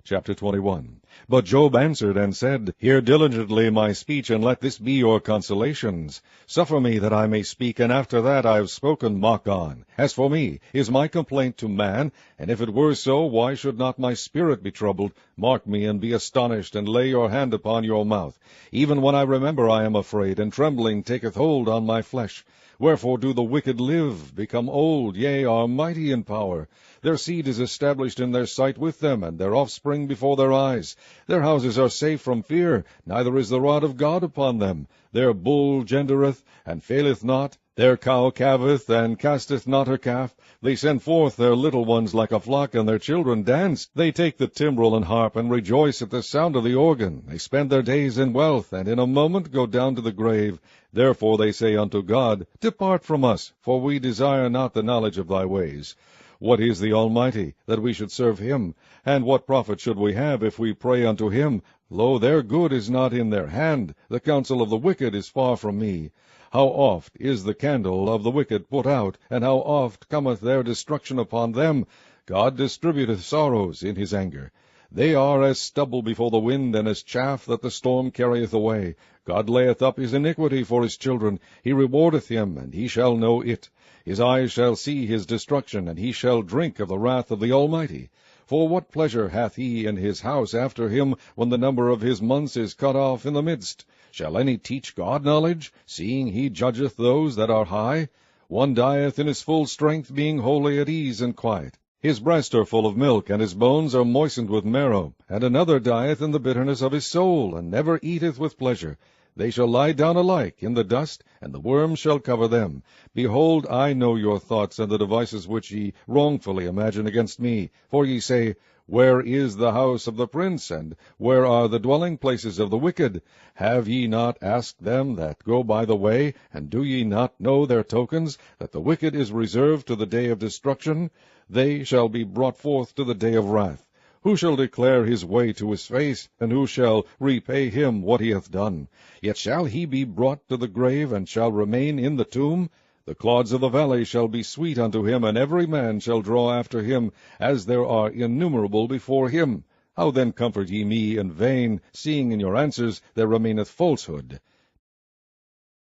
Chapter 21. But Job answered and said, Hear diligently my speech, and let this be your consolations. Suffer me that I may speak, and after that I have spoken, mock on. As for me, is my complaint to man? And if it were so, why should not my spirit be troubled? Mark me, and be astonished, and lay your hand upon your mouth. Even when I remember I am afraid, and trembling taketh hold on my flesh. Wherefore do the wicked live, become old, yea, are mighty in power? Their seed is established in their sight with them, and their offspring before their eyes. Their houses are safe from fear, neither is the rod of God upon them. Their bull gendereth, and faileth not. Their cow calveth, and casteth not her calf. They send forth their little ones like a flock, and their children dance. They take the timbrel and harp, and rejoice at the sound of the organ. They spend their days in wealth, and in a moment go down to the grave. Therefore they say unto God, Depart from us, for we desire not the knowledge of thy ways. What is the Almighty, that we should serve him? And what profit should we have if we pray unto him? Lo, their good is not in their hand. The counsel of the wicked is far from me. How oft is the candle of the wicked put out, and how oft cometh their destruction upon them? God distributeth sorrows in his anger. They are as stubble before the wind, and as chaff that the storm carrieth away. God layeth up his iniquity for his children. He rewardeth him, and he shall know it. His eyes shall see his destruction, and he shall drink of the wrath of the Almighty. For what pleasure hath he in his house after him, when the number of his months is cut off in the midst? Shall any teach God knowledge, seeing he judgeth those that are high? One dieth in his full strength, being wholly at ease and quiet. His breasts are full of milk, and his bones are moistened with marrow. And another dieth in the bitterness of his soul, and never eateth with pleasure. They shall lie down alike in the dust, and the worms shall cover them. Behold, I know your thoughts, and the devices which ye wrongfully imagine against me. For ye say, Where is the house of the prince, and where are the dwelling places of the wicked? Have ye not asked them that go by the way, and do ye not know their tokens, that the wicked is reserved to the day of destruction? They shall be brought forth to the day of wrath. Who shall declare his way to his face, and who shall repay him what he hath done? Yet shall he be brought to the grave, and shall remain in the tomb? The clods of the valley shall be sweet unto him, and every man shall draw after him, as there are innumerable before him. How then comfort ye me in vain, seeing in your answers there remaineth falsehood?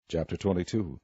Chapter 22.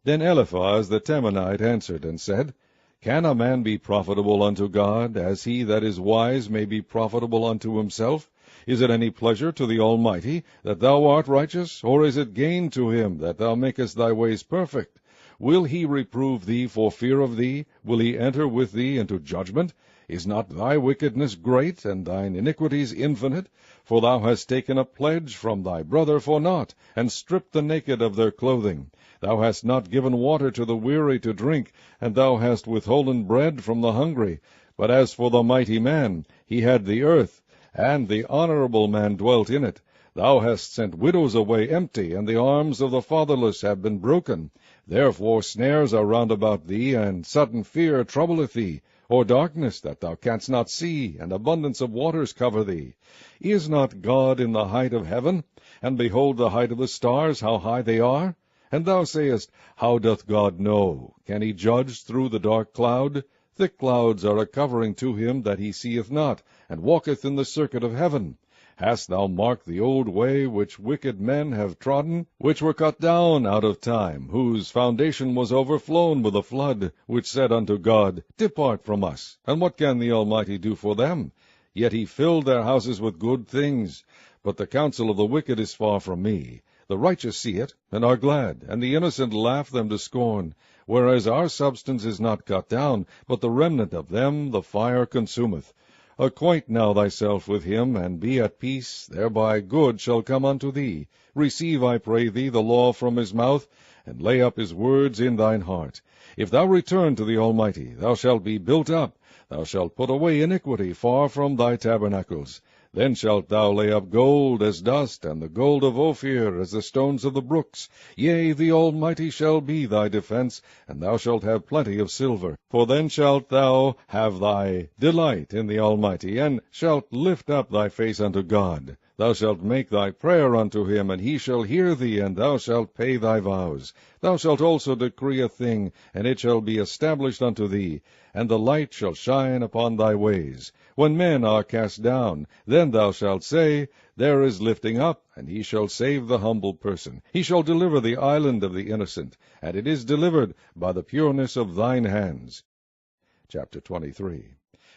Then Eliphaz the Temanite answered and said, Can a man be profitable unto God, as he that is wise may be profitable unto himself? Is it any pleasure to the Almighty that thou art righteous, or is it gain to him that thou makest thy ways perfect? Will he reprove thee for fear of thee? Will he enter with thee into judgment? Is not thy wickedness great, and thine iniquities infinite? For thou hast taken a pledge from thy brother for naught, and stripped the naked of their clothing. Thou hast not given water to the weary to drink, and thou hast withholden bread from the hungry. But as for the mighty man, he had the earth, and the honorable man dwelt in it. Thou hast sent widows away empty, and the arms of the fatherless have been broken. Therefore snares are round about thee, and sudden fear troubleth thee, or darkness that thou canst not see, and abundance of waters cover thee. Is not God in the height of heaven? And behold the height of the stars, how high they are? And thou sayest, How doth God know? Can he judge through the dark cloud? Thick clouds are a covering to him that he seeth not, and walketh in the circuit of heaven. Hast thou marked the old way which wicked men have trodden, which were cut down out of time, whose foundation was overflown with a flood, which said unto God, Depart from us. And what can the Almighty do for them? Yet he filled their houses with good things. But the counsel of the wicked is far from me. The righteous see it, and are glad, and the innocent laugh them to scorn. Whereas our substance is not cut down, but the remnant of them the fire consumeth. Acquaint now thyself with him, and be at peace, thereby good shall come unto thee. Receive, I pray thee, the law from his mouth, and lay up his words in thine heart. If thou return to the Almighty, thou shalt be built up. Thou shalt put away iniquity far from thy tabernacles. Then shalt thou lay up gold as dust, and the gold of Ophir as the stones of the brooks. Yea, the Almighty shall be thy defense, and thou shalt have plenty of silver. For then shalt thou have thy delight in the Almighty, and shalt lift up thy face unto God. Thou shalt make thy prayer unto him, and he shall hear thee, and thou shalt pay thy vows. Thou shalt also decree a thing, and it shall be established unto thee, and the light shall shine upon thy ways. When men are cast down, then thou shalt say, There is lifting up, and he shall save the humble person. He shall deliver the island of the innocent, and it is delivered by the pureness of thine hands. Chapter 23.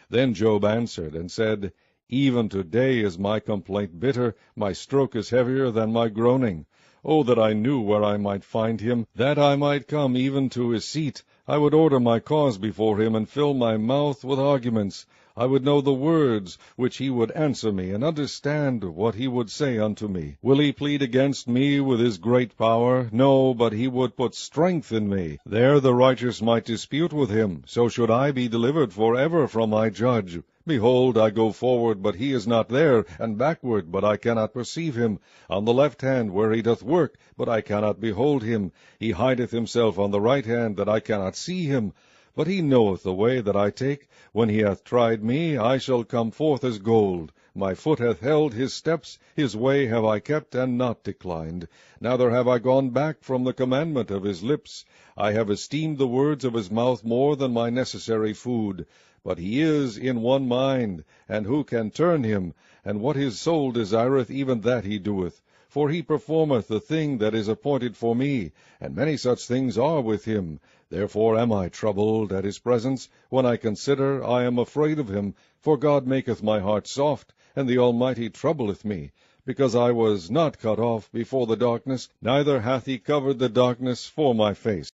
Then Job answered and said, Even today is my complaint bitter, my stroke is heavier than my groaning. Oh, that I knew where I might find him, that I might come even to his seat. I would order my cause before him, and fill my mouth with arguments. I would know the words which he would answer me, and understand what he would say unto me. Will he plead against me with his great power? No, but he would put strength in me. There the righteous might dispute with him. So should I be delivered forever from my judge. Behold, I go forward, but he is not there, and backward, but I cannot perceive him. On the left hand, where he doth work, but I cannot behold him. He hideth himself on the right hand, that I cannot see him. But he knoweth the way that I take. When he hath tried me, I shall come forth as gold. My foot hath held his steps, his way have I kept, and not declined. Neither have I gone back from the commandment of his lips. I have esteemed the words of his mouth more than my necessary food. But he is in one mind, and who can turn him? And what his soul desireth, even that he doeth. For he performeth the thing that is appointed for me, and many such things are with him. Therefore am I troubled at his presence. When I consider, I am afraid of him. For God maketh my heart soft, and the Almighty troubleth me. Because I was not cut off before the darkness, neither hath he covered the darkness for my face.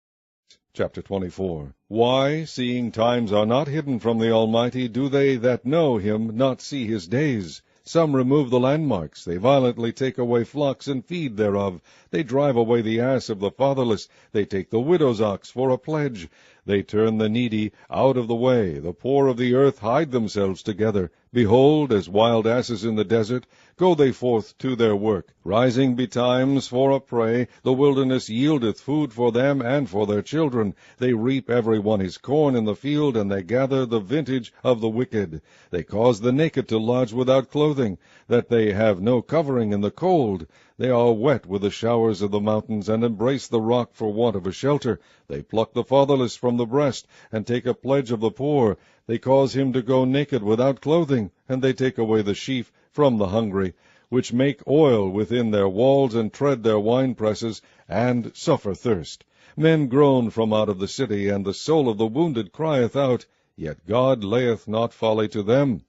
Chapter 24. Why, seeing times are not hidden from the Almighty, do they that know him not see his days? Some remove the landmarks, they violently take away flocks and feed thereof. They drive away the ass of the fatherless, they take the widow's ox for a pledge. They turn the needy out of the way, the poor of the earth hide themselves together. Behold, as wild asses in the desert, go they forth to their work. Rising betimes for a prey, the wilderness yieldeth food for them and for their children. They reap every one his corn in the field, and they gather the vintage of the wicked. They cause the naked to lodge without clothing, that they have no covering in the cold. They are wet with the showers of the mountains, and embrace the rock for want of a shelter. They pluck the fatherless from the breast, and take a pledge of the poor. They cause him to go naked without clothing, and they take away the sheaf from the hungry, which make oil within their walls, and tread their winepresses, and suffer thirst. Men groan from out of the city, and the soul of the wounded crieth out. Yet God layeth not folly to them.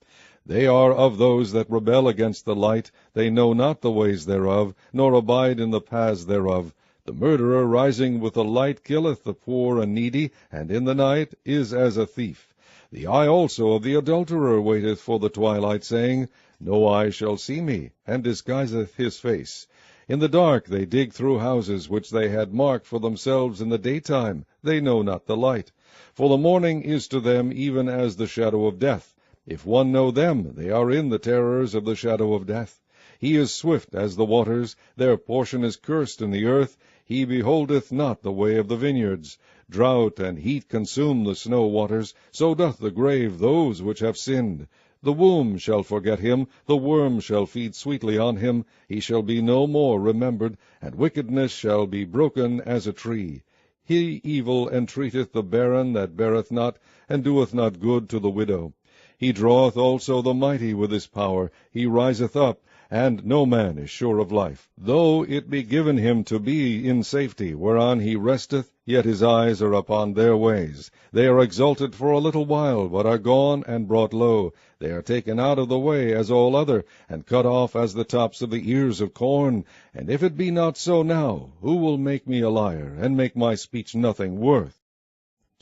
They are of those that rebel against the light. They know not the ways thereof, nor abide in the paths thereof. The murderer rising with the light killeth the poor and needy, and in the night is as a thief. The eye also of the adulterer waiteth for the twilight, saying, No eye shall see me, and disguiseth his face. In the dark they dig through houses which they had marked for themselves in the daytime. They know not the light. For the morning is to them even as the shadow of death. If one know them, they are in the terrors of the shadow of death. He is swift as the waters, their portion is cursed in the earth. He beholdeth not the way of the vineyards. Drought and heat consume the snow waters, so doth the grave those which have sinned. The womb shall forget him, the worm shall feed sweetly on him. He shall be no more remembered, and wickedness shall be broken as a tree. He evil entreateth the barren that beareth not, and doeth not good to the widow. He draweth also the mighty with his power. He riseth up, and no man is sure of life. Though it be given him to be in safety, whereon he resteth, yet his eyes are upon their ways. They are exalted for a little while, but are gone and brought low. They are taken out of the way as all other, and cut off as the tops of the ears of corn. And if it be not so now, who will make me a liar, and make my speech nothing worth?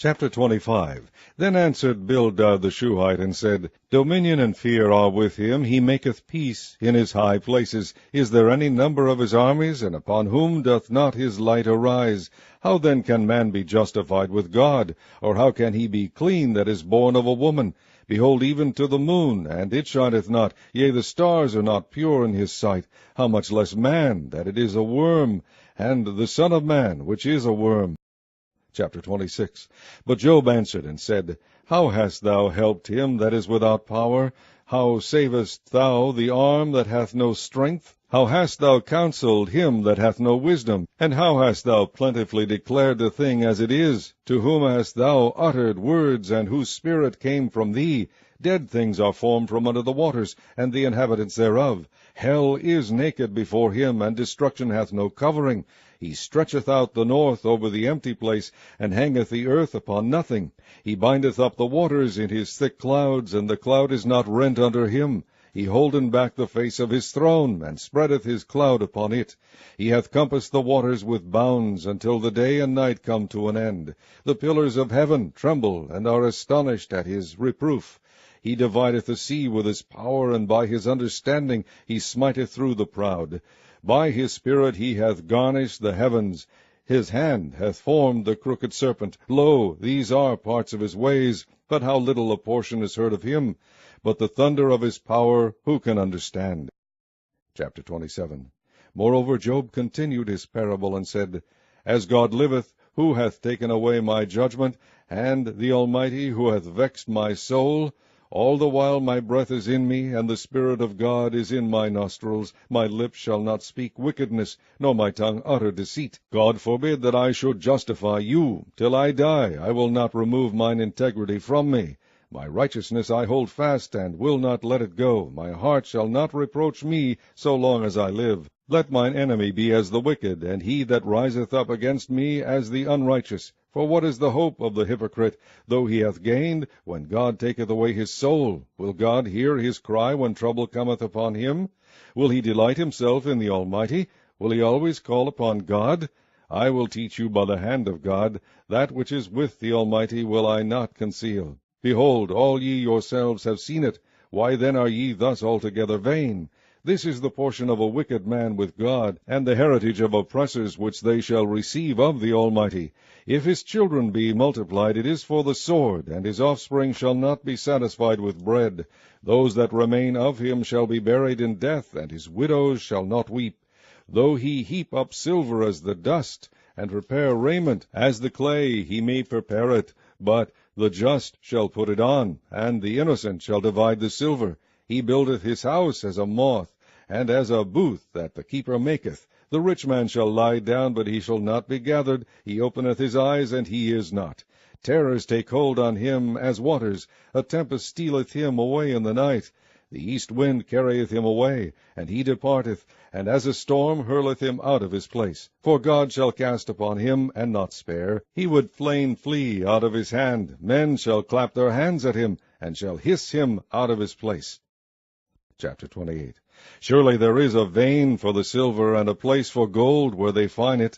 Chapter 25. Then answered Bildad the Shuhite, and said, Dominion and fear are with him. He maketh peace in his high places. Is there any number of his armies? And upon whom doth not his light arise? How then can man be justified with God? Or how can he be clean that is born of a woman? Behold, even to the moon, and it shineth not. Yea, the stars are not pure in his sight. How much less man, that it is a worm, and the Son of Man, which is a worm? Chapter 26. But Job answered and said, How hast thou helped him that is without power? How savest thou the arm that hath no strength? How hast thou counselled him that hath no wisdom? And how hast thou plentifully declared the thing as it is? To whom hast thou uttered words, and whose spirit came from thee? Dead things are formed from under the waters, and the inhabitants thereof. Hell is naked before him, and destruction hath no covering. He stretcheth out the north over the empty place, and hangeth the earth upon nothing. He bindeth up the waters in his thick clouds, and the cloud is not rent under him. He holden back the face of his throne, and spreadeth his cloud upon it. He hath compassed the waters with bounds, until the day and night come to an end. The pillars of heaven tremble, and are astonished at his reproof. He divideth the sea with his power, and by his understanding he smiteth through the proud. By his spirit he hath garnished the heavens. His hand hath formed the crooked serpent. Lo, these are parts of his ways, but how little a portion is heard of him. But the thunder of his power who can understand? Chapter 27. Moreover Job continued his parable, and said, As God liveth, who hath taken away my judgment, and the Almighty, who hath vexed my soul? All the while my breath is in me, and the Spirit of God is in my nostrils. My lips shall not speak wickedness, nor my tongue utter deceit. God forbid that I should justify you. Till I die, I will not remove mine integrity from me. My righteousness I hold fast, and will not let it go. My heart shall not reproach me so long as I live. Let mine enemy be as the wicked, and he that riseth up against me as the unrighteous. For what is the hope of the hypocrite, though he hath gained, when God taketh away his soul? Will God hear his cry when trouble cometh upon him? Will he delight himself in the Almighty? Will he always call upon God? I will teach you by the hand of God. That which is with the Almighty will I not conceal. Behold, all ye yourselves have seen it. Why then are ye thus altogether vain? This is the portion of a wicked man with God, and the heritage of oppressors which they shall receive of the Almighty. If his children be multiplied, it is for the sword, and his offspring shall not be satisfied with bread. Those that remain of him shall be buried in death, and his widows shall not weep. Though he heap up silver as the dust, and prepare raiment as the clay, he may prepare it, but the just shall put it on, and the innocent shall divide the silver. He buildeth his house as a moth, and as a booth that the keeper maketh. The rich man shall lie down, but he shall not be gathered. He openeth his eyes, and he is not. Terrors take hold on him as waters. A tempest stealeth him away in the night. The east wind carrieth him away, and he departeth, and as a storm hurleth him out of his place. For God shall cast upon him, and not spare. He would fain flee out of his hand. Men shall clap their hands at him, and shall hiss him out of his place. Chapter 28. Surely there is a vein for the silver, and a place for gold where they find it.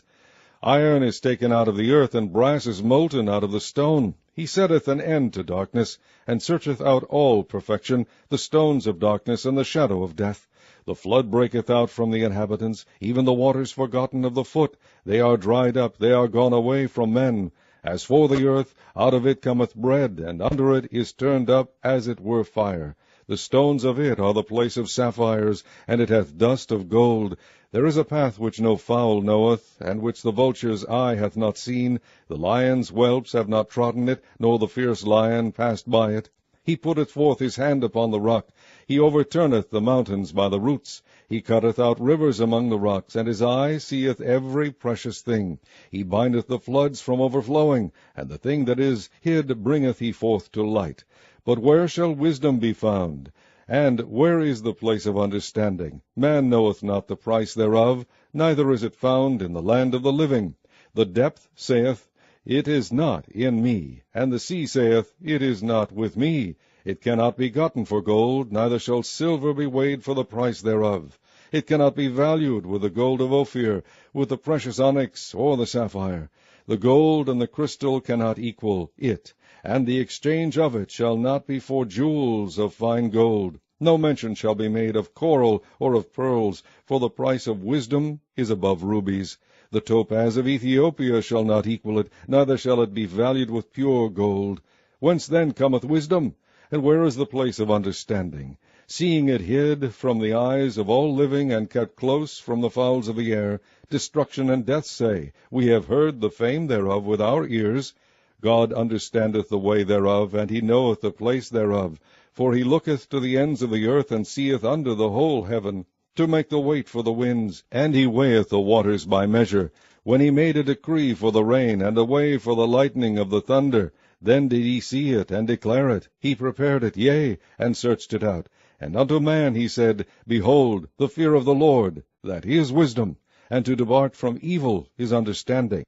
Iron is taken out of the earth, and brass is molten out of the stone. He setteth an end to darkness, and searcheth out all perfection, the stones of darkness and the shadow of death. The flood breaketh out from the inhabitants, even the waters forgotten of the foot. They are dried up, they are gone away from men. As for the earth, out of it cometh bread, and under it is turned up as it were fire. The stones of it are the place of sapphires, and it hath dust of gold. There is a path which no fowl knoweth, and which the vulture's eye hath not seen. The lion's whelps have not trodden it, nor the fierce lion passed by it. He putteth forth his hand upon the rock. He overturneth the mountains by the roots. He cutteth out rivers among the rocks, and his eye seeth every precious thing. He bindeth the floods from overflowing, and the thing that is hid bringeth he forth to light. But where shall wisdom be found? And where is the place of understanding? Man knoweth not the price thereof, neither is it found in the land of the living. The depth saith, It is not in me, and the sea saith, It is not with me. It cannot be gotten for gold, neither shall silver be weighed for the price thereof. It cannot be valued with the gold of Ophir, with the precious onyx or the sapphire. The gold and the crystal cannot equal it, and the exchange of it shall not be for jewels of fine gold. No mention shall be made of coral or of pearls, for the price of wisdom is above rubies. The topaz of Ethiopia shall not equal it, neither shall it be valued with pure gold. Whence then cometh wisdom? And where is the place of understanding? Seeing it hid from the eyes of all living, and kept close from the fowls of the air, destruction and death say, We have heard the fame thereof with our ears. God understandeth the way thereof, and he knoweth the place thereof. For he looketh to the ends of the earth, and seeth under the whole heaven, to make the weight for the winds, and he weigheth the waters by measure. When he made a decree for the rain, and a way for the lightning of the thunder, Then did he see it, and declare it. He prepared it, yea, and searched it out. And unto man he said, Behold, the fear of the Lord, that is wisdom, and to depart from evil is understanding.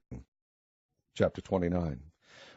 Chapter 29.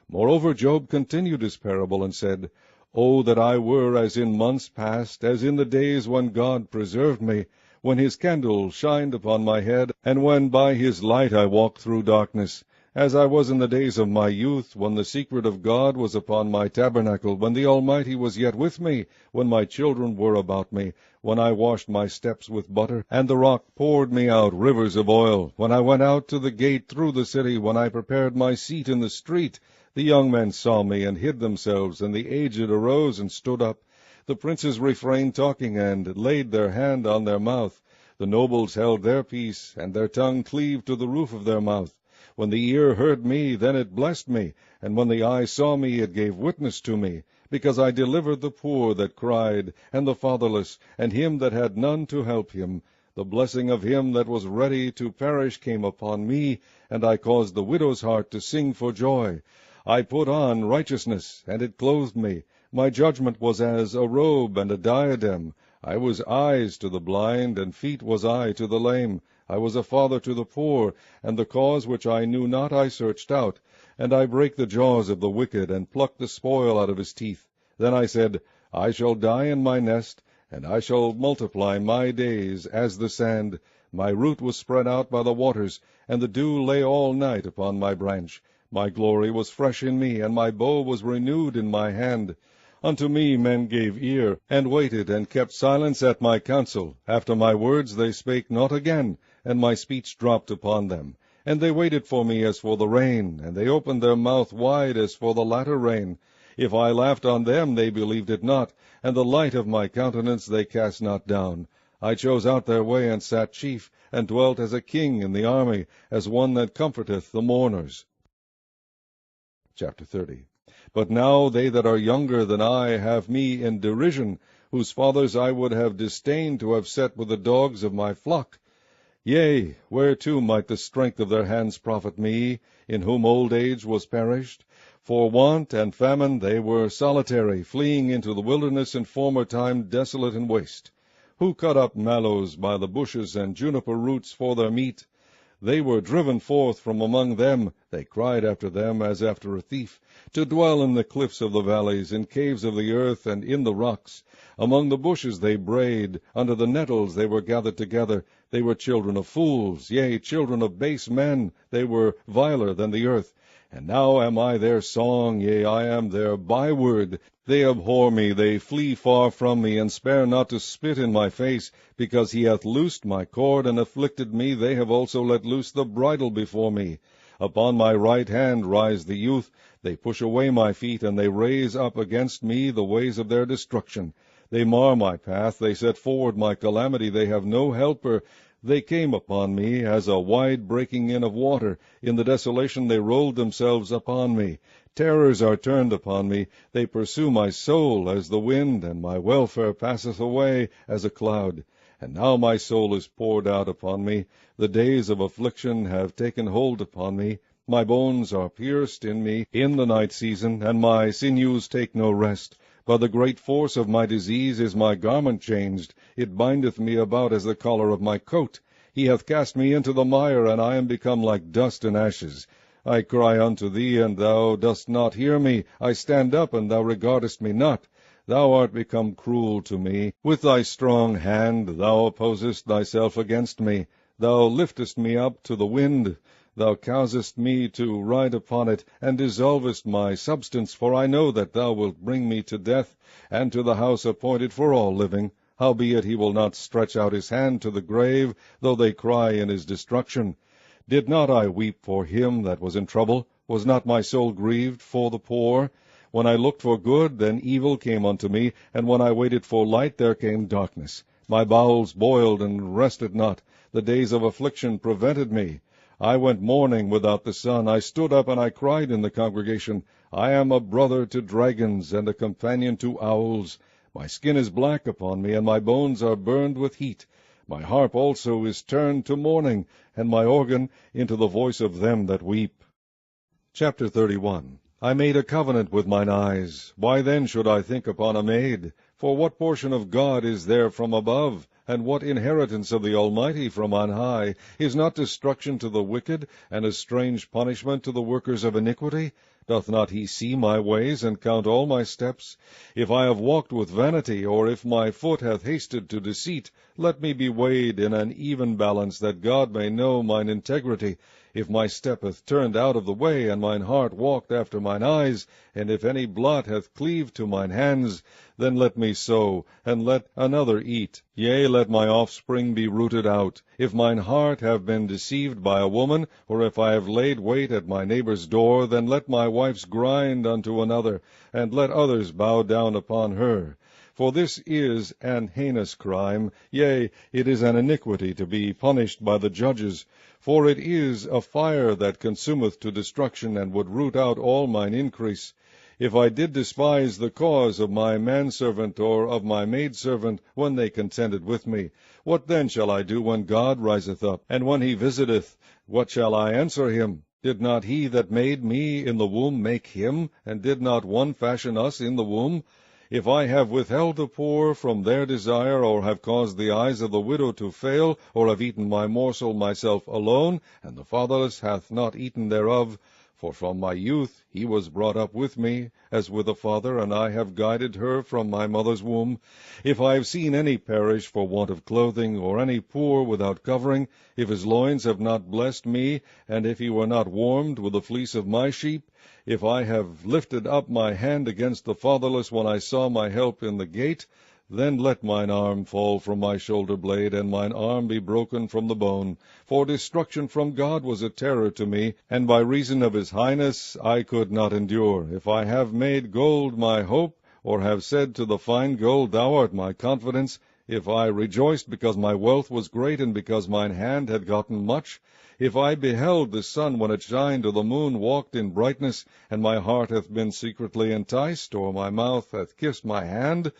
Moreover Job continued his parable, and said, O that I were as in months past, as in the days when God preserved me, when his candle shined upon my head, and when by his light I walked through darkness, as I was in the days of my youth, when the secret of God was upon my tabernacle, when the Almighty was yet with me, when my children were about me, when I washed my steps with butter, and the rock poured me out rivers of oil, when I went out to the gate through the city, when I prepared my seat in the street. The young men saw me, and hid themselves, and the aged arose and stood up. The princes refrained talking, and laid their hand on their mouth. The nobles held their peace, and their tongue cleaved to the roof of their mouth. When the ear heard me, then it blessed me, and when the eye saw me, it gave witness to me, because I delivered the poor that cried, and the fatherless, and him that had none to help him. The blessing of him that was ready to perish came upon me, and I caused the widow's heart to sing for joy. I put on righteousness, and it clothed me. My judgment was as a robe and a diadem. I was eyes to the blind, and feet was I to the lame. I was a father to the poor, and the cause which I knew not I searched out. And I brake the jaws of the wicked, and plucked the spoil out of his teeth. Then I said, I shall die in my nest, and I shall multiply my days as the sand. My root was spread out by the waters, and the dew lay all night upon my branch. My glory was fresh in me, and my bow was renewed in my hand. Unto me men gave ear, and waited, and kept silence at my counsel. After my words they spake not again, and my speech dropped upon them. And they waited for me as for the rain, and they opened their mouth wide as for the latter rain. If I laughed on them, they believed it not, and the light of my countenance they cast not down. I chose out their way, and sat chief, and dwelt as a king in the army, as one that comforteth the mourners. Chapter 30. But now they that are younger than I have me in derision, whose fathers I would have disdained to have set with the dogs of my flock. Yea, whereto might the strength of their hands profit me, in whom old age was perished? For want and famine they were solitary, fleeing into the wilderness in former time desolate and waste. Who cut up mallows by the bushes, and juniper roots for their meat? They were driven forth from among them. They cried after them as after a thief, to dwell in the cliffs of the valleys, in caves of the earth, and in the rocks. Among the bushes they brayed, under the nettles they were gathered together. They were children of fools, yea, children of base men. They were viler than the earth. And now am I their song, yea, I am their byword. They abhor me, they flee far from me, and spare not to spit in my face. Because he hath loosed my cord, and afflicted me, they have also let loose the bridle before me. Upon my right hand rise the youth. They push away my feet, and they raise up against me the ways of their destruction. They mar my path, they set forward my calamity, they have no helper. They came upon me as a wide breaking in of water. In the desolation they rolled themselves upon me. Terrors are turned upon me. They pursue my soul as the wind, and my welfare passeth away as a cloud. And now my soul is poured out upon me. The days of affliction have taken hold upon me. My bones are pierced in me in the night season, and my sinews take no rest. By the great force of my disease is my garment changed. It bindeth me about as the collar of my coat. He hath cast me into the mire, and I am become like dust and ashes. I cry unto thee, and thou dost not hear me. I stand up, and thou regardest me not. Thou art become cruel to me. With thy strong hand thou opposest thyself against me. Thou liftest me up to the wind. Thou causest me to ride upon it, and dissolvest my substance, for I know that thou wilt bring me to death, and to the house appointed for all living. Howbeit he will not stretch out his hand to the grave, though they cry in his destruction. Did not I weep for him that was in trouble? Was not my soul grieved for the poor? When I looked for good, then evil came unto me, and when I waited for light, there came darkness. My bowels boiled and rested not. The days of affliction prevented me. I went mourning without the sun. I stood up, and I cried in the congregation. I am a brother to dragons, and a companion to owls. My skin is black upon me, and my bones are burned with heat. My harp also is turned to mourning, and my organ into the voice of them that weep. Chapter 31. I made a covenant with mine eyes. Why then should I think upon a maid? For what portion of God is there from above? And what inheritance of the Almighty from on high? Is not destruction to the wicked, and a strange punishment to the workers of iniquity? Doth not he see my ways, and count all my steps? If I have walked with vanity, or if my foot hath hasted to deceit, let me be weighed in an even balance, that God may know mine integrity. If my step hath turned out of the way, and mine heart walked after mine eyes, and if any blot hath cleaved to mine hands, then let me sow, and let another eat. Yea, let my offspring be rooted out. If mine heart have been deceived by a woman, or if I have laid wait at my neighbour's door, then let my wife's grind unto another, and let others bow down upon her. For this is an heinous crime, yea, it is an iniquity to be punished by the judges. For it is a fire that consumeth to destruction, and would root out all mine increase. If I did despise the cause of my manservant or of my maidservant, when they contended with me, what then shall I do when God riseth up? And when he visiteth, what shall I answer him? Did not he that made me in the womb make him? And did not one fashion us in the womb? If I have withheld the poor from their desire, or have caused the eyes of the widow to fail, or have eaten my morsel myself alone, and the fatherless hath not eaten thereof, for from my youth he was brought up with me, as with a father, and I have guided her from my mother's womb. If I have seen any perish for want of clothing, or any poor without covering, if his loins have not blessed me, and if he were not warmed with the fleece of my sheep, if I have lifted up my hand against the fatherless when I saw my help in the gate, then let mine arm fall from my shoulder blade, and mine arm be broken from the bone. For destruction from God was a terror to me, and by reason of his highness I could not endure. If I have made gold my hope, or have said to the fine gold, Thou art my confidence, if I rejoiced because my wealth was great, and because mine hand had gotten much, if I beheld the sun when it shined, or the moon walked in brightness, and my heart hath been secretly enticed, or my mouth hath kissed my hand,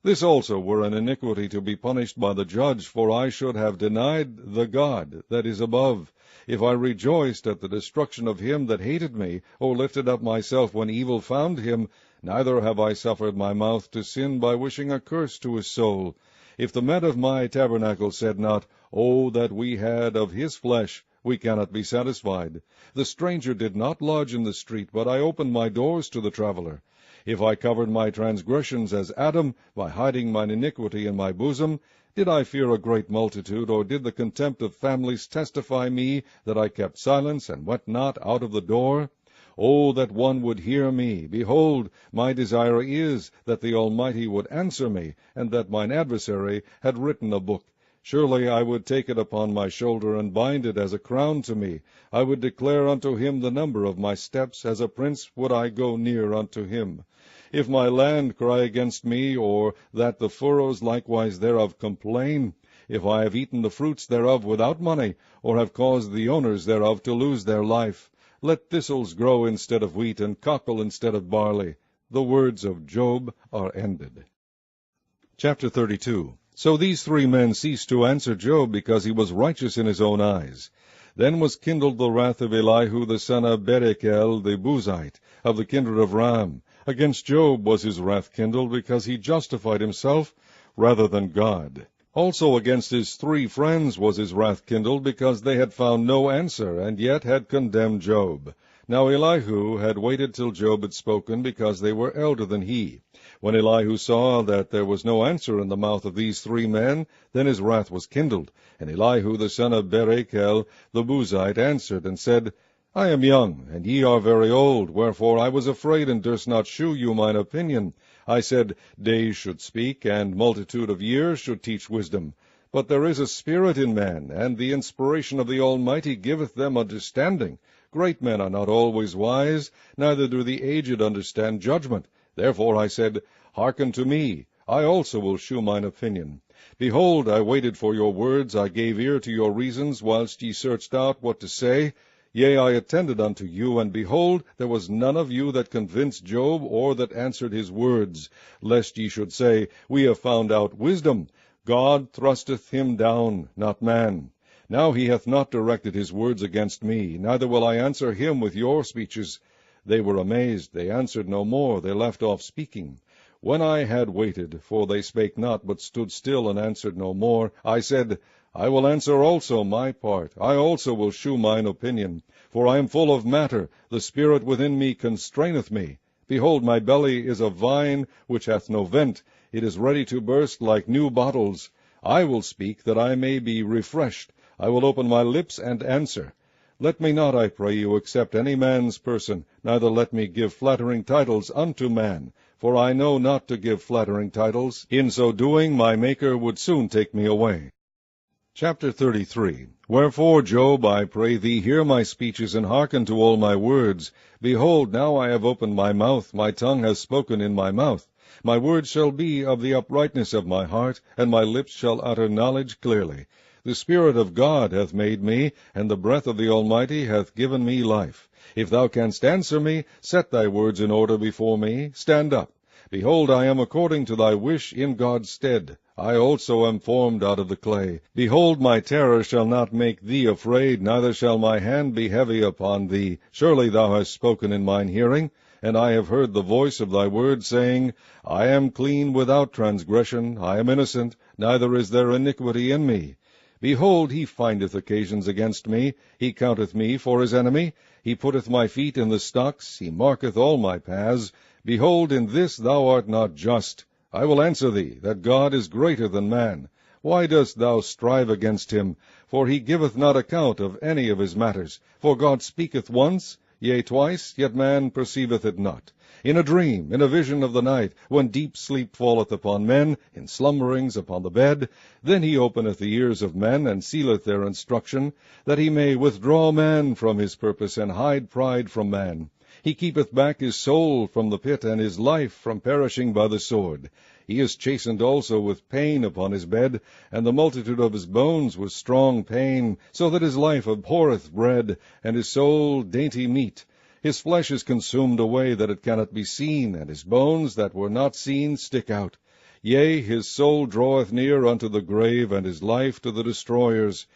this also were an iniquity to be punished by the judge, for I should have denied the God that is above. If I rejoiced at the destruction of him that hated me, or lifted up myself when evil found him, neither have I suffered my mouth to sin by wishing a curse to his soul. If the men of my tabernacle said not, O that we had of his flesh, we cannot be satisfied. The stranger did not lodge in the street, but I opened my doors to the traveller. If I covered my transgressions as Adam, by hiding mine iniquity in my bosom, did I fear a great multitude, or did the contempt of families testify me that I kept silence, and went not out of the door? O that one would hear me! Behold, my desire is that the Almighty would answer me, and that mine adversary had written a book. Surely I would take it upon my shoulder, and bind it as a crown to me. I would declare unto him the number of my steps, as a prince would I go near unto him. If my land cry against me, or that the furrows likewise thereof complain, if I have eaten the fruits thereof without money, or have caused the owners thereof to lose their life, let thistles grow instead of wheat, and cockle instead of barley. The words of Job are ended. Chapter 32. So these 3 men ceased to answer Job, because he was righteous in his own eyes. Then was kindled the wrath of Elihu the son of Berechiel the Buzite, of the kindred of Ram. Against Job was his wrath kindled, because he justified himself rather than God. Also against his 3 friends was his wrath kindled, because they had found no answer, and yet had condemned Job. Now Elihu had waited till Job had spoken, because they were elder than he. When Elihu saw that there was no answer in the mouth of these 3 men, then his wrath was kindled. And Elihu the son of Berechiel the Buzite answered, and said, I am young, and ye are very old, wherefore I was afraid, and durst not shew you mine opinion. I said, Days should speak, and multitude of years should teach wisdom. But there is a spirit in man, and the inspiration of the Almighty giveth them understanding. Great men are not always wise, neither do the aged understand judgment. Therefore I said, Hearken to me, I also will shew mine opinion. Behold, I waited for your words, I gave ear to your reasons, whilst ye searched out what to say. Yea, I attended unto you, and behold, there was none of you that convinced Job, or that answered his words, lest ye should say, We have found out wisdom. God thrusteth him down, not man. Now he hath not directed his words against me, neither will I answer him with your speeches. They were amazed, they answered no more, they left off speaking. When I had waited, for they spake not, but stood still and answered no more, I said, I will answer also my part, I also will shew mine opinion. For I am full of matter, the spirit within me constraineth me. Behold, my belly is a vine which hath no vent, it is ready to burst like new bottles. I will speak, that I may be refreshed. I will open my lips and answer. Let me not, I pray you, accept any man's person, neither let me give flattering titles unto man. For I know not to give flattering titles. In so doing, my Maker would soon take me away. Chapter 33. Wherefore, Job, I pray thee, hear my speeches, and hearken to all my words. Behold, now I have opened my mouth, my tongue has spoken in my mouth. My words shall be of the uprightness of my heart, and my lips shall utter knowledge clearly. The Spirit of God hath made me, and the breath of the Almighty hath given me life. If thou canst answer me, set thy words in order before me. Stand up. Behold, I am according to thy wish in God's stead. I also am formed out of the clay. Behold, my terror shall not make thee afraid, neither shall my hand be heavy upon thee. Surely thou hast spoken in mine hearing, and I have heard the voice of thy word, saying, I am clean without transgression, I am innocent, neither is there iniquity in me. Behold, he findeth occasions against me, he counteth me for his enemy. He putteth my feet in the stocks, he marketh all my paths. Behold, in this thou art not just. I will answer thee, that God is greater than man. Why dost thou strive against him? For he giveth not account of any of his matters. For God speaketh once, yea, twice, yet man perceiveth it not. In a dream, in a vision of the night, when deep sleep falleth upon men, in slumberings upon the bed, then he openeth the ears of men, and sealeth their instruction, that he may withdraw man from his purpose, and hide pride from man. He keepeth back his soul from the pit, and his life from perishing by the sword. He is chastened also with pain upon his bed, and the multitude of his bones with strong pain, so that his life abhorreth bread, and his soul dainty meat. His flesh is consumed away, that it cannot be seen, and his bones that were not seen stick out. Yea, his soul draweth near unto the grave, and his life to the destroyers.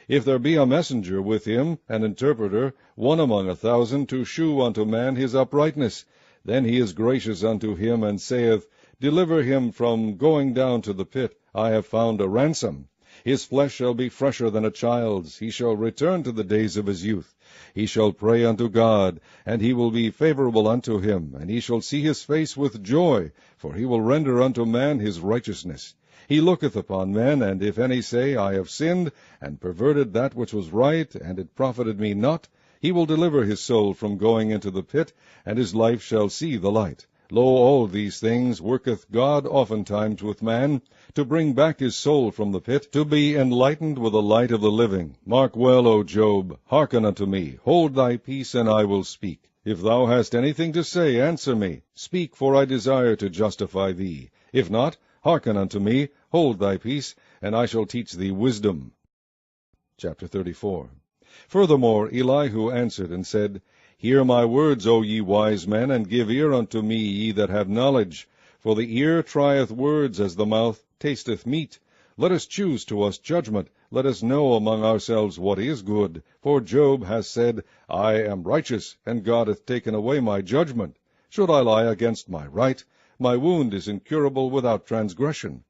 If there be a messenger with him, an interpreter, one among 1,000, to shew unto man his uprightness, then he is gracious unto him, and saith, Deliver him from going down to the pit, I have found a ransom. His flesh shall be fresher than a child's, he shall return to the days of his youth. He shall pray unto God, and he will be favorable unto him, and he shall see his face with joy, for he will render unto man his righteousness. He looketh upon men, and if any say, I have sinned, and perverted that which was right, and it profited me not, he will deliver his soul from going into the pit, and his life shall see the light. Lo, all these things worketh God oftentimes with man, to bring back his soul from the pit, to be enlightened with the light of the living. Mark well, O Job, hearken unto me, hold thy peace, and I will speak. If thou hast anything to say, answer me. Speak, for I desire to justify thee. If not, hearken unto me, hold thy peace, and I shall teach thee wisdom. Chapter 34. Furthermore Elihu answered and said, Hear my words, O ye wise men, and give ear unto me, ye that have knowledge. For the ear trieth words, as the mouth tasteth meat. Let us choose to us judgment, let us know among ourselves what is good. For Job hath said, I am righteous, and God hath taken away my judgment. Should I lie against my right? My wound is incurable without transgression.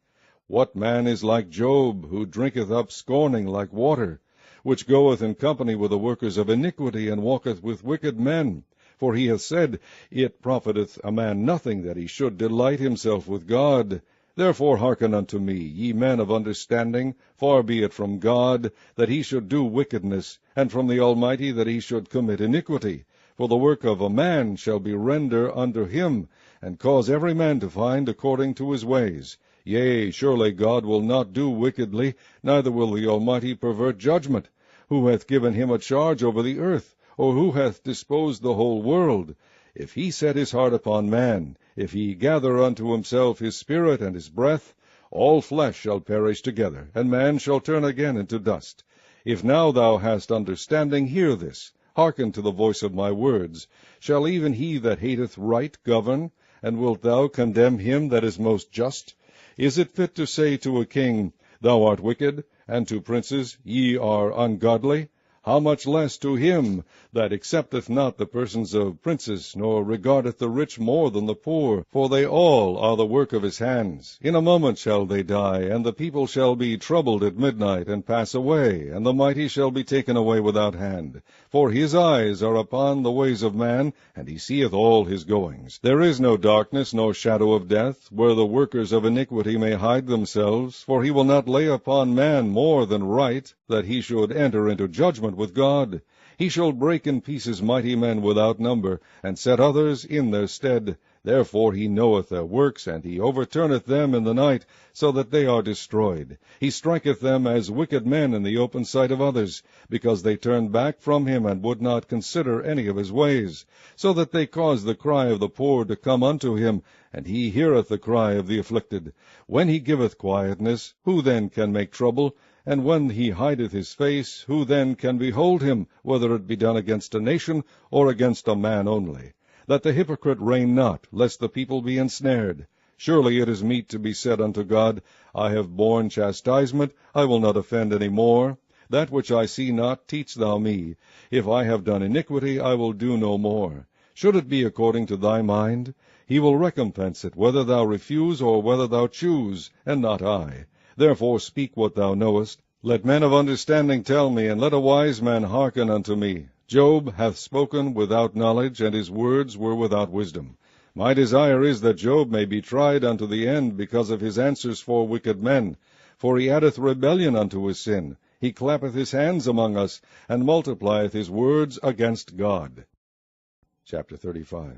What man is like Job, who drinketh up scorning like water, which goeth in company with the workers of iniquity, and walketh with wicked men? For he hath said, It profiteth a man nothing that he should delight himself with God. Therefore hearken unto me, ye men of understanding. Far be it from God that he should do wickedness, and from the Almighty that he should commit iniquity. For the work of a man shall be render unto him, and cause every man to find according to his ways. Yea, surely God will not do wickedly, neither will the Almighty pervert judgment. Who hath given him a charge over the earth? Or who hath disposed the whole world? If he set his heart upon man, if he gather unto himself his spirit and his breath, all flesh shall perish together, and man shall turn again into dust. If now thou hast understanding, hear this. Hearken to the voice of my words. Shall even he that hateth right govern? And wilt thou condemn him that is most just? Is it fit to say to a king, Thou art wicked, and to princes, Ye are ungodly? how much less to him that accepteth not the persons of princes, nor regardeth the rich more than the poor? For they all are the work of his hands. In a moment shall they die, and the people shall be troubled at midnight, and pass away, and the mighty shall be taken away without hand. For his eyes are upon the ways of man, and he seeth all his goings. There is no darkness, no shadow of death, where the workers of iniquity may hide themselves. For he will not lay upon man more than right, that he should enter into judgment with God. He shall break in pieces mighty men without number, and set others in their stead. Therefore he knoweth their works, and he overturneth them in the night, so that they are destroyed. He striketh them as wicked men in the open sight of others, because they turned back from him, and would not consider any of his ways, so that they cause the cry of the poor to come unto him, and he heareth the cry of the afflicted. When he giveth quietness, who then can make trouble? And when he hideth his face, who then can behold him, whether it be done against a nation, or against a man only? That the hypocrite reign not, lest the people be ensnared. Surely it is meet to be said unto God, I have borne chastisement, I will not offend any more. That which I see not, teach thou me. If I have done iniquity, I will do no more. Should it be according to thy mind? He will recompense it, whether thou refuse, or whether thou choose, and not I. Therefore speak what thou knowest. Let men of understanding tell me, and let a wise man hearken unto me. Job hath spoken without knowledge, and his words were without wisdom. My desire is that Job may be tried unto the end, because of his answers for wicked men. For he addeth rebellion unto his sin. He clappeth his hands among us, and multiplieth his words against God. Chapter 35.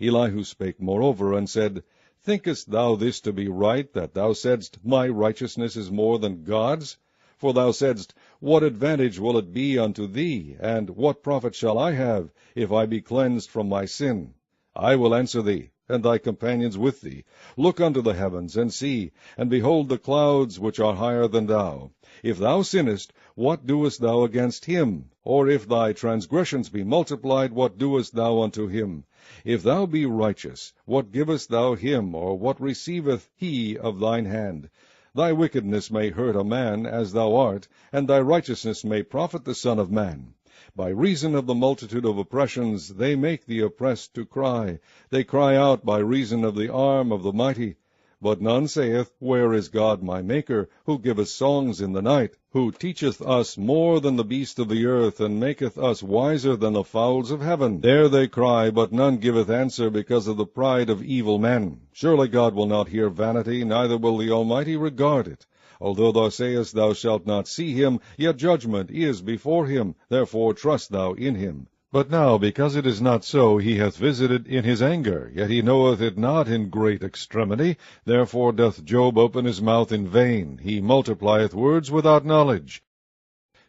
Elihu spake moreover, and said, Thinkest thou this to be right, that thou saidst, My righteousness is more than God's? For thou saidst, What advantage will it be unto thee, and what profit shall I have, if I be cleansed from my sin? I will answer thee, and thy companions with thee. Look unto the heavens, and see, and behold the clouds which are higher than thou. If thou sinnest, what doest thou against him? Or if thy transgressions be multiplied, what doest thou unto him? If thou be righteous, what givest thou him, or what receiveth he of thine hand? Thy wickedness may hurt a man, as thou art, and thy righteousness may profit the Son of Man. By reason of the multitude of oppressions they make the oppressed to cry. They cry out by reason of the arm of the mighty. But none saith, Where is God my Maker, who giveth songs in the night, who teacheth us more than the beasts of the earth, and maketh us wiser than the fowls of heaven? There they cry, but none giveth answer, because of the pride of evil men. Surely God will not hear vanity, neither will the Almighty regard it. Although thou sayest thou shalt not see him, yet judgment is before him, therefore trust thou in him. But now, because it is not so, he hath visited in his anger, yet he knoweth it not in great extremity. Therefore doth Job open his mouth in vain. He multiplieth words without knowledge.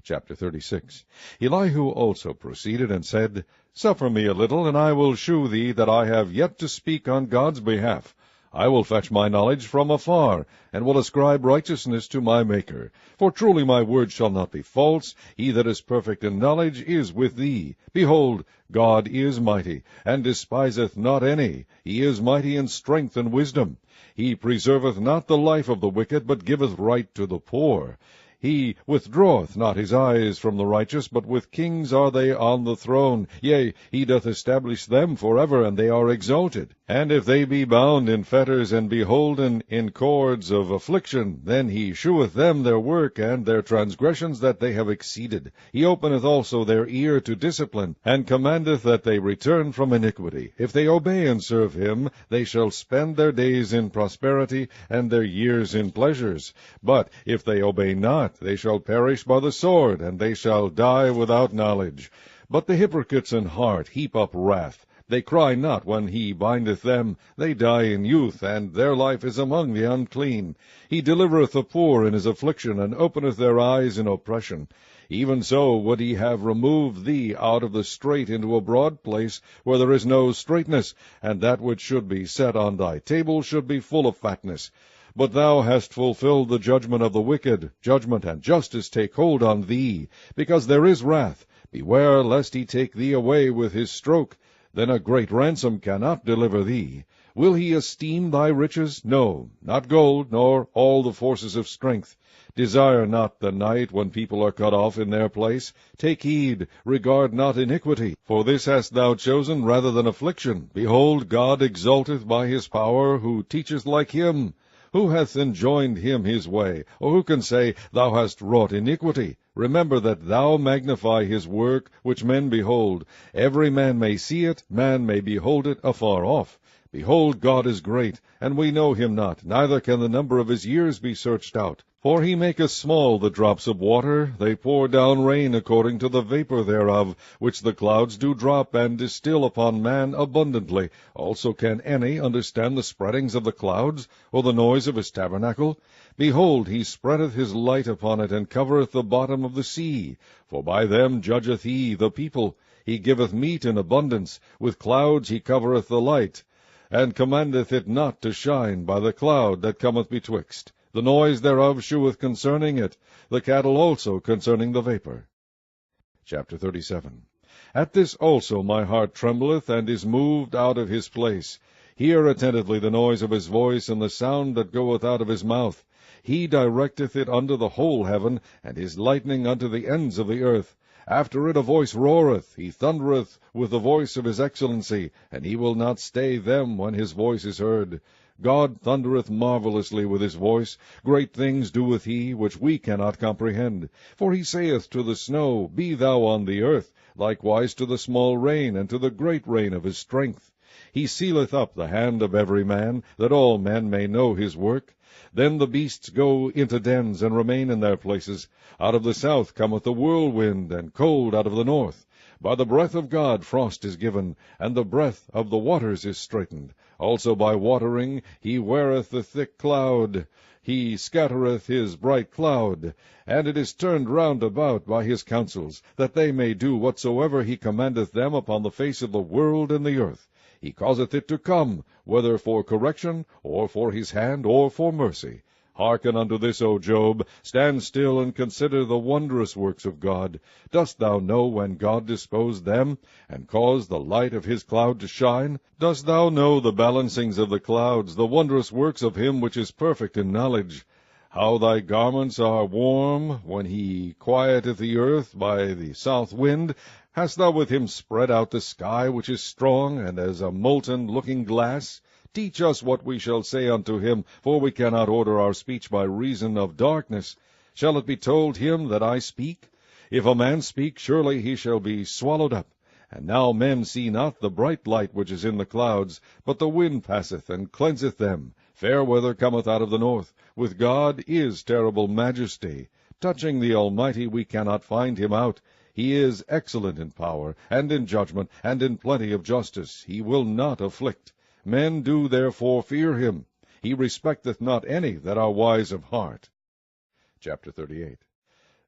Chapter 36. Elihu also proceeded and said, Suffer me a little, and I will shew thee that I have yet to speak on God's behalf. I will fetch my knowledge from afar, and will ascribe righteousness to my Maker. For truly my word shall not be false. He that is perfect in knowledge is with thee. Behold, God is mighty, and despiseth not any. He is mighty in strength and wisdom. He preserveth not the life of the wicked, but giveth right to the poor. He withdraweth not his eyes from the righteous, but with kings are they on the throne. Yea, he doth establish them forever, and they are exalted. And if they be bound in fetters, and beholden in cords of affliction, then he sheweth them their work, and their transgressions that they have exceeded. He openeth also their ear to discipline, and commandeth that they return from iniquity. If they obey and serve him, they shall spend their days in prosperity, and their years in pleasures. But if they obey not, they shall perish by the sword, and they shall die without knowledge. But the hypocrites in heart heap up wrath. They cry not when he bindeth them. They die in youth, and their life is among the unclean. He delivereth the poor in his affliction, and openeth their eyes in oppression. Even so would he have removed thee out of the strait into a broad place, where there is no straightness, and that which should be set on thy table should be full of fatness. But thou hast fulfilled the judgment of the wicked. Judgment and justice take hold on thee, because there is wrath. Beware lest he take thee away with his stroke. Then a great ransom cannot deliver thee. Will he esteem thy riches? No, not gold, nor all the forces of strength. Desire not the night when people are cut off in their place. Take heed, regard not iniquity. For this hast thou chosen rather than affliction. Behold, God exalteth by his power, who teacheth like him. Who hath enjoined him his way? Or who can say, Thou hast wrought iniquity? Remember that thou magnify his work, which men behold. Every man may see it, man may behold it afar off. Behold, God is great, and we know him not, neither can the number of his years be searched out. For he maketh small the drops of water, they pour down rain according to the vapor thereof, which the clouds do drop, and distill upon man abundantly. Also can any understand the spreadings of the clouds, or the noise of his tabernacle? Behold, he spreadeth his light upon it, and covereth the bottom of the sea. For by them judgeth he the people. He giveth meat in abundance, with clouds he covereth the light, and commandeth it not to shine by the cloud that cometh betwixt. The noise thereof sheweth concerning it, the cattle also concerning the vapor. Chapter 37. At this also my heart trembleth, and is moved out of his place. Hear attentively the noise of his voice, and the sound that goeth out of his mouth. He directeth it unto the whole heaven, and his lightning unto the ends of the earth. After it a voice roareth, he thundereth with the voice of his excellency, and he will not stay them when his voice is heard. God thundereth marvellously with his voice. Great things doeth he, which we cannot comprehend. For he saith to the snow, Be thou on the earth, likewise to the small rain, and to the great rain of his strength. He sealeth up the hand of every man, that all men may know his work. Then the beasts go into dens, and remain in their places. Out of the south cometh the whirlwind, and cold out of the north. By the breath of God frost is given, and the breath of the waters is straitened. Also by watering he weareth the thick cloud. He scattereth his bright cloud, and it is turned round about by his counsels, that they may do whatsoever he commandeth them upon the face of the world and the earth. He causeth it to come, whether for correction, or for his hand, or for mercy. Hearken unto this, O Job. Stand still, and consider the wondrous works of God. Dost thou know when God disposed them, and caused the light of his cloud to shine? Dost thou know the balancings of the clouds, the wondrous works of him which is perfect in knowledge? How thy garments are warm, when he quieteth the earth by the south wind? Hast thou with him spread out the sky, which is strong, and as a molten looking-glass? Teach us what we shall say unto him, for we cannot order our speech by reason of darkness. Shall it be told him that I speak? If a man speak, surely he shall be swallowed up. And now men see not the bright light which is in the clouds, but the wind passeth and cleanseth them. Fair weather cometh out of the north. With God is terrible majesty. Touching the Almighty we cannot find him out. He is excellent in power, and in judgment, and in plenty of justice. He will not afflict. Men do therefore fear him. He respecteth not any that are wise of heart. Chapter 38.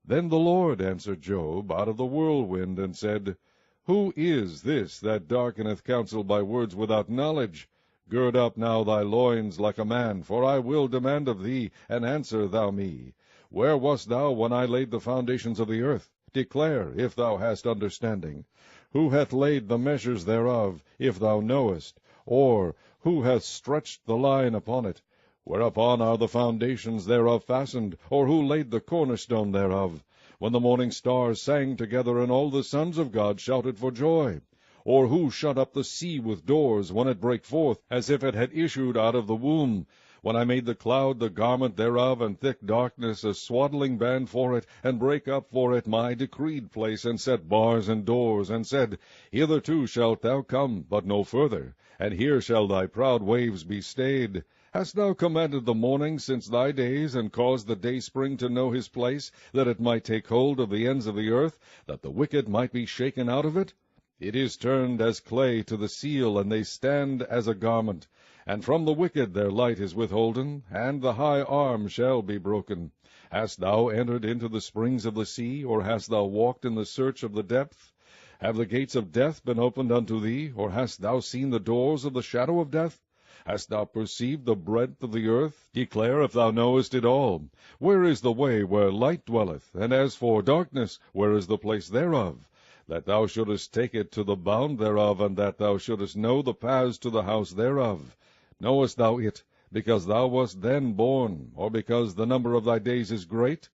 Then the Lord answered Job out of the whirlwind, and said, Who is this that darkeneth counsel by words without knowledge? Gird up now thy loins like a man, for I will demand of thee, and answer thou me. Where wast thou when I laid the foundations of the earth? Declare, if thou hast understanding. Who hath laid the measures thereof, if thou knowest? Or who hath stretched the line upon it? Whereupon are the foundations thereof fastened? Or who laid the cornerstone thereof? When the morning stars sang together, and all the sons of God shouted for joy? Or who shut up the sea with doors, when it brake forth, as if it had issued out of the womb? When I made the cloud the garment thereof, and thick darkness a swaddling band for it, and brake up for it my decreed place, and set bars and doors, and said, Hitherto shalt thou come, but no further, and here shall thy proud waves be stayed. Hast thou commanded the morning since thy days, and caused the dayspring to know his place, that it might take hold of the ends of the earth, that the wicked might be shaken out of it? It is turned as clay to the seal, and they stand as a garment. And from the wicked their light is withholden, and the high arm shall be broken. Hast thou entered into the springs of the sea, or hast thou walked in the search of the depth? Have the gates of death been opened unto thee, or hast thou seen the doors of the shadow of death? Hast thou perceived the breadth of the earth? Declare if thou knowest it all. Where is the way where light dwelleth? And as for darkness, where is the place thereof? That thou shouldest take it to the bound thereof, and that thou shouldest know the paths to the house thereof. Knowest thou it, because thou wast then born, or because the number of thy days is great?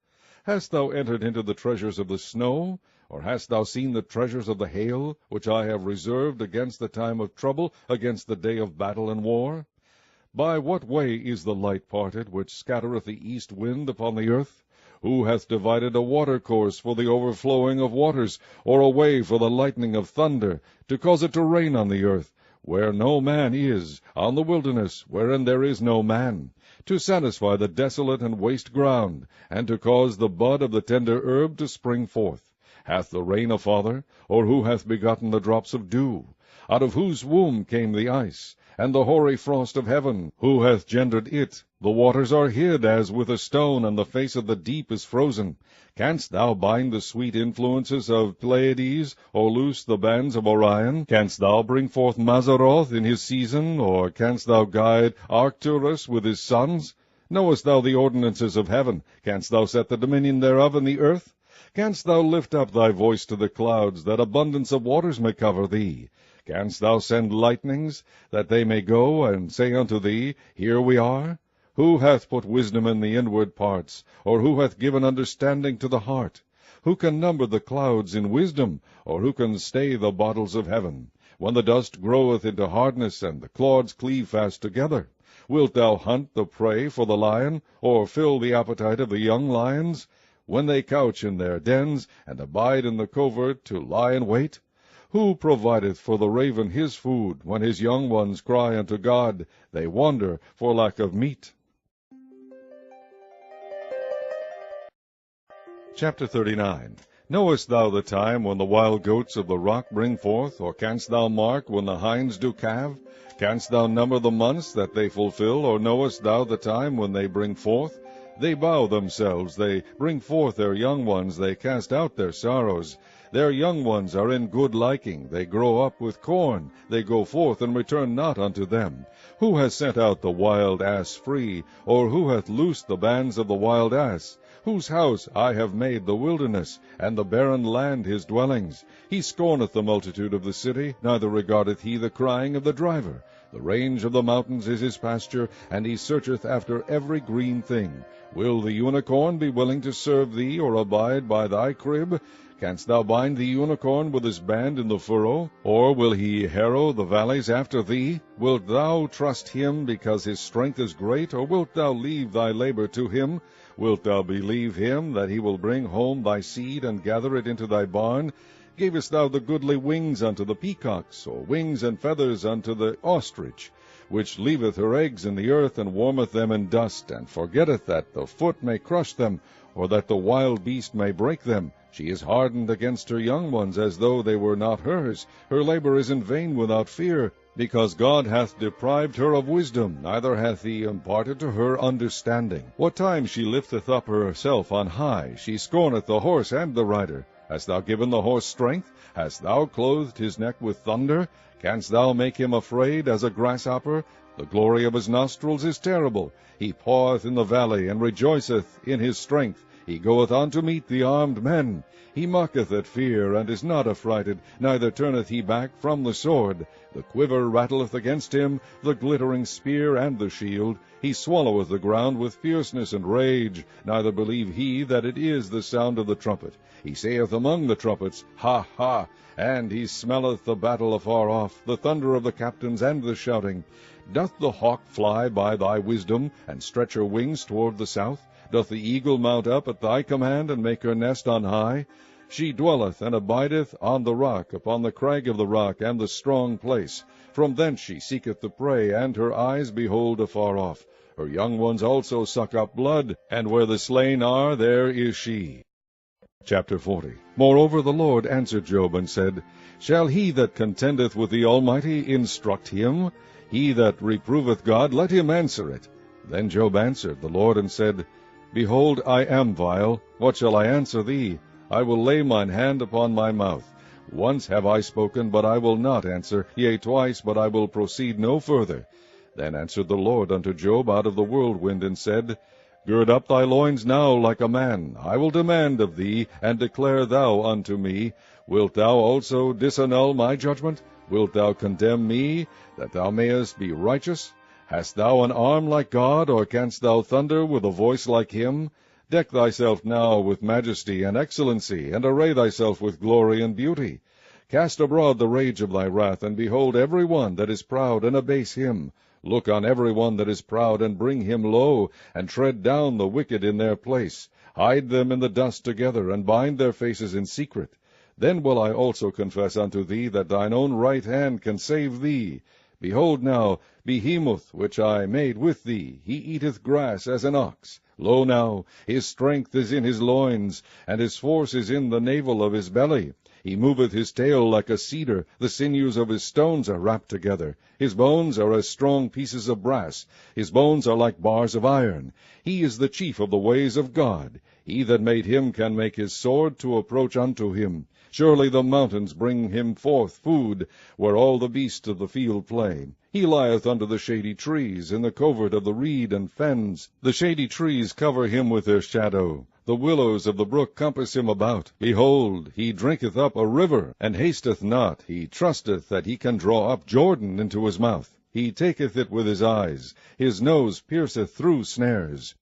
Hast thou entered into the treasures of the snow? Or hast thou seen the treasures of the hail, which I have reserved against the time of trouble, against the day of battle and war? By what way is the light parted, which scattereth the east wind upon the earth? Who hath divided a watercourse for the overflowing of waters, or a way for the lightning of thunder, to cause it to rain on the earth, where no man is, on the wilderness, wherein there is no man, to satisfy the desolate and waste ground, and to cause the bud of the tender herb to spring forth? Hath the rain a father, or who hath begotten the drops of dew? Out of whose womb came the ice, and the hoary frost of heaven? Who hath gendered it? The waters are hid as with a stone, and the face of the deep is frozen. Canst thou bind the sweet influences of Pleiades, or loose the bands of Orion? Canst thou bring forth Mazzaroth in his season, or canst thou guide Arcturus with his sons? Knowest thou the ordinances of heaven? Canst thou set the dominion thereof in the earth? Canst thou lift up thy voice to the clouds, that abundance of waters may cover thee? Canst thou send lightnings, that they may go and say unto thee, Here we are? Who hath put wisdom in the inward parts, or who hath given understanding to the heart? Who can number the clouds in wisdom, or who can stay the bottles of heaven? When the dust groweth into hardness, and the clods cleave fast together, wilt thou hunt the prey for the lion, or fill the appetite of the young lions? When they couch in their dens, and abide in the covert to lie in wait? Who provideth for the raven his food, when his young ones cry unto God? They wander for lack of meat. Chapter 39. Knowest thou the time when the wild goats of the rock bring forth, or canst thou mark when the hinds do calve? Canst thou number the months that they fulfill, or knowest thou the time when they bring forth? They bow themselves, they bring forth their young ones, they cast out their sorrows. Their young ones are in good liking, they grow up with corn, they go forth and return not unto them. Who hath sent out the wild ass free, or who hath loosed the bands of the wild ass? Whose house I have made the wilderness, and the barren land his dwellings. He scorneth the multitude of the city, neither regardeth he the crying of the driver. The range of the mountains is his pasture, and he searcheth after every green thing. Will the unicorn be willing to serve thee, or abide by thy crib? Canst thou bind the unicorn with his band in the furrow? Or will he harrow the valleys after thee? Wilt thou trust him because his strength is great, or wilt thou leave thy labor to him? Wilt thou believe him, that he will bring home thy seed, and gather it into thy barn? Gavest thou the goodly wings unto the peacocks, or wings and feathers unto the ostrich, which leaveth her eggs in the earth, and warmeth them in dust, and forgetteth that the foot may crush them, or that the wild beast may break them? She is hardened against her young ones, as though they were not hers. Her labor is in vain without fear, because God hath deprived her of wisdom, neither hath he imparted to her understanding. What time she lifteth up herself on high, she scorneth the horse and the rider. Hast thou given the horse strength? Hast thou clothed his neck with thunder? Canst thou make him afraid as a grasshopper? The glory of his nostrils is terrible. He paweth in the valley, and rejoiceth in his strength. He goeth on to meet the armed men. He mocketh at fear, and is not affrighted, neither turneth he back from the sword. The quiver rattleth against him, the glittering spear and the shield. He swalloweth the ground with fierceness and rage, neither believe he that it is the sound of the trumpet. He saith among the trumpets, Ha, ha! And he smelleth the battle afar off, the thunder of the captains and the shouting. Doth the hawk fly by thy wisdom, and stretch her wings toward the south? Doth the eagle mount up at thy command, and make her nest on high? She dwelleth and abideth on the rock, upon the crag of the rock, and the strong place. From thence she seeketh the prey, and her eyes behold afar off. Her young ones also suck up blood, and where the slain are, there is she. Chapter 40. Moreover the Lord answered Job, and said, Shall he that contendeth with the Almighty instruct him? He that reproveth God, let him answer it. Then Job answered the Lord, and said, Behold, I am vile. What shall I answer thee? I will lay mine hand upon my mouth. Once have I spoken, but I will not answer, yea, twice, but I will proceed no further. Then answered the Lord unto Job out of the whirlwind, and said, Gird up thy loins now like a man. I will demand of thee, and declare thou unto me. Wilt thou also disannul my judgment? Wilt thou condemn me, that thou mayest be righteous? Hast thou an arm like God, or canst thou thunder with a voice like him? Deck thyself now with majesty and excellency, and array thyself with glory and beauty. Cast abroad the rage of thy wrath, and behold every one that is proud, and abase him. Look on every one that is proud, and bring him low, and tread down the wicked in their place. Hide them in the dust together, and bind their faces in secret. Then will I also confess unto thee that thine own right hand can save thee. Behold now, Behemoth, which I made with thee, he eateth grass as an ox. Lo now, his strength is in his loins, and his force is in the navel of his belly. He moveth his tail like a cedar, the sinews of his stones are wrapped together. His bones are as strong pieces of brass, his bones are like bars of iron. He is the chief of the ways of God. He that made him can make his sword to approach unto him. Surely the mountains bring him forth food, where all the beasts of the field play. He lieth under the shady trees, in the covert of the reed and fens. The shady trees cover him with their shadow. The willows of the brook compass him about. Behold, he drinketh up a river, and hasteth not. He trusteth that he can draw up Jordan into his mouth. He taketh it with his eyes. His nose pierceth through snares.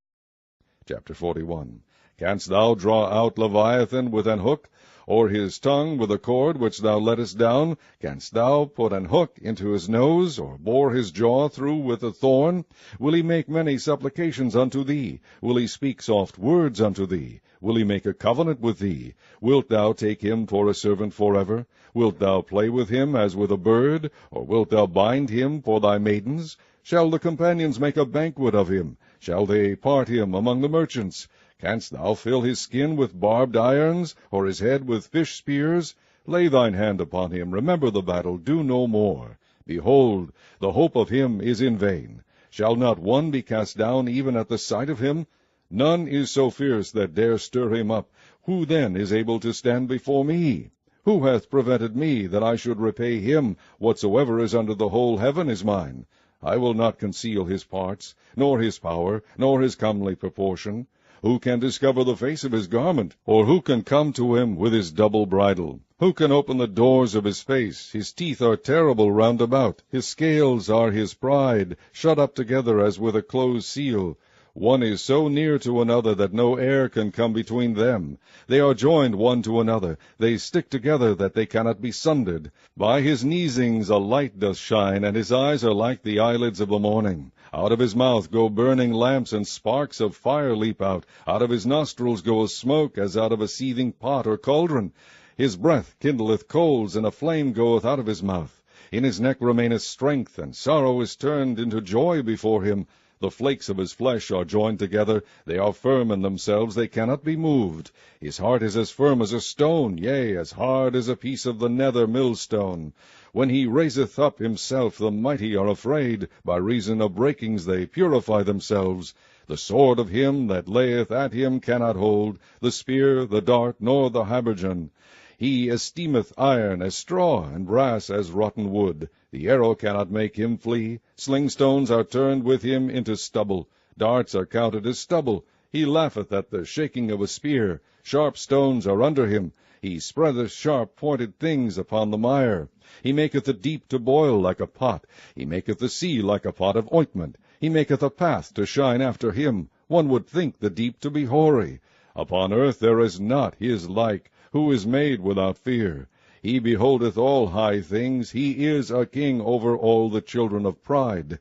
Chapter 41. Canst thou draw out Leviathan with an hook, or his tongue with a cord which thou lettest down? Canst thou put an hook into his nose, or bore his jaw through with a thorn? Will he make many supplications unto thee? Will he speak soft words unto thee? Will he make a covenant with thee? Wilt thou take him for a servant forever? Wilt thou play with him as with a bird? Or wilt thou bind him for thy maidens? Shall the companions make a banquet of him? Shall they part him among the merchants? Canst thou fill his skin with barbed irons, or his head with fish spears? Lay thine hand upon him, remember the battle, do no more. Behold, the hope of him is in vain. Shall not one be cast down even at the sight of him? None is so fierce that dare stir him up. Who then is able to stand before me? Who hath prevented me, that I should repay him? Whatsoever is under the whole heaven is mine. I will not conceal his parts, nor his power, nor his comely proportion. Who can discover the face of his garment? Or who can come to him with his double bridle? Who can open the doors of his face? His teeth are terrible round about. His scales are his pride, shut up together as with a closed seal. One is so near to another that no air can come between them. They are joined one to another. They stick together that they cannot be sundered. By his neesings a light doth shine, and his eyes are like the eyelids of the morning. Out of his mouth go burning lamps, and sparks of fire leap out. Out of his nostrils goeth smoke, as out of a seething pot or cauldron. His breath kindleth coals, and a flame goeth out of his mouth. In his neck remaineth strength, and sorrow is turned into joy before him. The flakes of his flesh are joined together. They are firm in themselves, they cannot be moved. His heart is as firm as a stone, yea, as hard as a piece of the nether millstone. When he raiseth up himself, the mighty are afraid. By reason of breakings they purify themselves. The sword of him that layeth at him cannot hold, the spear, the dart, nor the habergeon. He esteemeth iron as straw, and brass as rotten wood. The arrow cannot make him flee. Slingstones are turned with him into stubble. Darts are counted as stubble. He laugheth at the shaking of a spear. Sharp stones are under him. He spreadeth sharp-pointed things upon the mire. He maketh the deep to boil like a pot. He maketh the sea like a pot of ointment. He maketh a path to shine after him. One would think the deep to be hoary. Upon earth there is not his like, who is made without fear. He beholdeth all high things. He is a king over all the children of pride.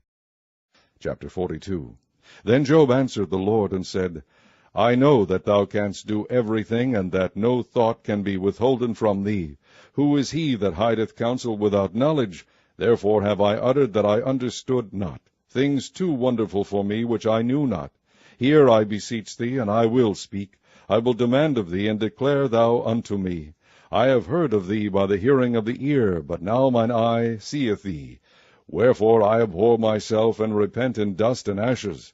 Chapter 42. Then Job answered the Lord, and said, I know that thou canst do everything, and that no thought can be withholden from thee. Who is he that hideth counsel without knowledge? Therefore have I uttered that I understood not, things too wonderful for me which I knew not. Hear, I beseech thee, and I will speak. I will demand of thee, and declare thou unto me. I have heard of thee by the hearing of the ear, but now mine eye seeth thee. Wherefore I abhor myself, and repent in dust and ashes.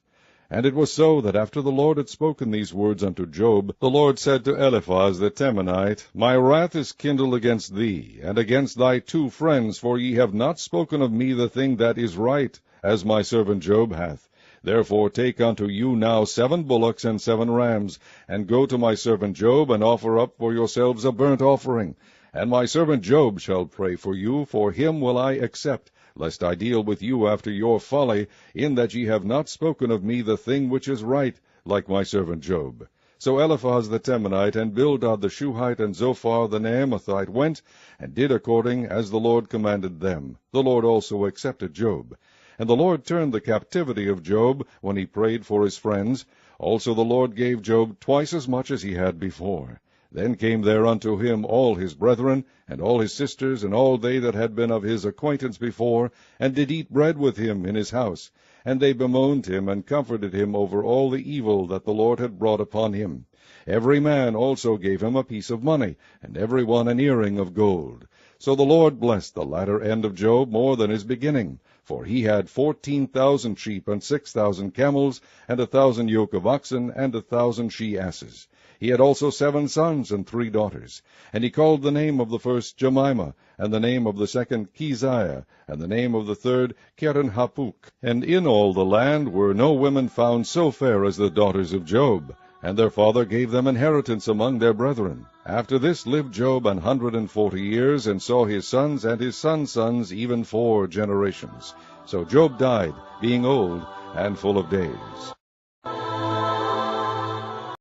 And it was so, that after the Lord had spoken these words unto Job, the Lord said to Eliphaz the Temanite, My wrath is kindled against thee, and against thy 2 friends, for ye have not spoken of me the thing that is right, as my servant Job hath. Therefore take unto you now 7 bullocks and 7 rams, and go to my servant Job, and offer up for yourselves a burnt offering. And my servant Job shall pray for you, for him will I accept, lest I deal with you after your folly, in that ye have not spoken of me the thing which is right, like my servant Job. So Eliphaz the Temanite, and Bildad the Shuhite, and Zophar the Naamathite went, and did according as the Lord commanded them. The Lord also accepted Job. And the Lord turned the captivity of Job, when he prayed for his friends. Also the Lord gave Job twice as much as he had before. Then came there unto him all his brethren, and all his sisters, and all they that had been of his acquaintance before, and did eat bread with him in his house. And they bemoaned him, and comforted him over all the evil that the Lord had brought upon him. Every man also gave him a piece of money, and every one an earring of gold. So the Lord blessed the latter end of Job more than his beginning. For he had 14,000 sheep, and 6,000 camels, and 1,000 yoke of oxen, and 1,000 she-asses. He had also 7 sons and 3 daughters. And he called the name of the first Jemimah, and the name of the second Keziah, and the name of the third Keren-hapuk. And in all the land were no women found so fair as the daughters of Job. And their father gave them inheritance among their brethren. After this lived Job 140 years, and saw his sons and his sons' sons, even 4 generations. So Job died, being old and full of days.